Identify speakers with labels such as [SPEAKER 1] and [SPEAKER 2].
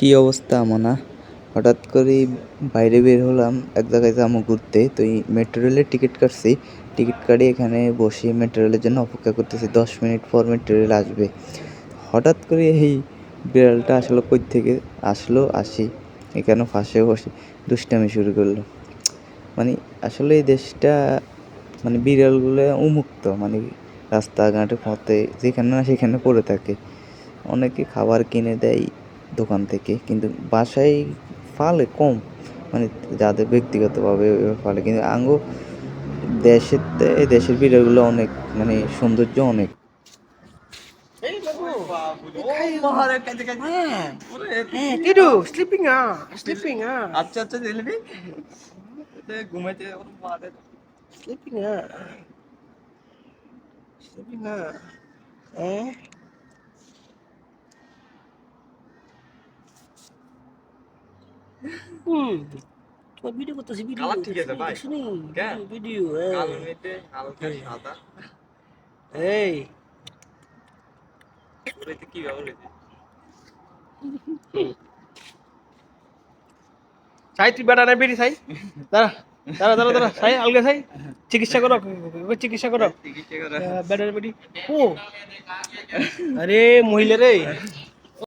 [SPEAKER 1] কি অবস্থা মানা? হঠাৎ করেই বাইরে বের হলাম, এক জায়গায় যাবো ঘুরতে। তো এই মেট্রো রেলের টিকিট কাটছি। টিকিট কাটে এখানে বসে মেট্রো রেলের জন্য অপেক্ষা করতেছি, 10 মিনিট পর মেট্রো রেল আসবে। হঠাৎ করে এই বিড়ালটা আসলো কই থেকে আসলো, আসি এখানে ফাঁসে বসে দুষ্টামি শুরু করলো। মানে আসলে এই দেশটা, মানে বিড়ালগুলো উন্মুক্ত, মানে রাস্তাঘাটে পথে যেখানে না সেখানে পড়ে থাকে। অনেকে খাবার কিনে দেয় দোকান থেকে, কিন্তু বাসায় ফালে কম, মানে যাদের ব্যক্তিগতভাবে ফালে। কিন্তু আঙ্গো দেশের দেশের বিড়ালগুলো অনেক, মানে সৌন্দর্য অনেক।
[SPEAKER 2] Hey, babu. Tidur, sleeping ah, sleeping ah,
[SPEAKER 1] আচ্ছা আচ্ছা দিলি ঘুমাইতে
[SPEAKER 2] sleeping ah, sleeping ah. Eh? Hmm. Cuma video kata si video.
[SPEAKER 1] Colour ঠিক আছে ভাই।
[SPEAKER 2] Sini,
[SPEAKER 1] কেন?
[SPEAKER 2] video.
[SPEAKER 1] কালো মেটে হালকা সাদা,
[SPEAKER 2] Hey.
[SPEAKER 1] ওটাতে কি ব্যবহার হয়েছে?
[SPEAKER 2] সাই তুই বেটা না বেরি সাই দাঁড়া দাঁড়া দাঁড়া দাঁড়া সাই আলগা সাই চিকিৎসা করো চিকিৎসা করো
[SPEAKER 1] চিকিৎসা করা
[SPEAKER 2] বেটার বেটি ও আরে মহিলা রে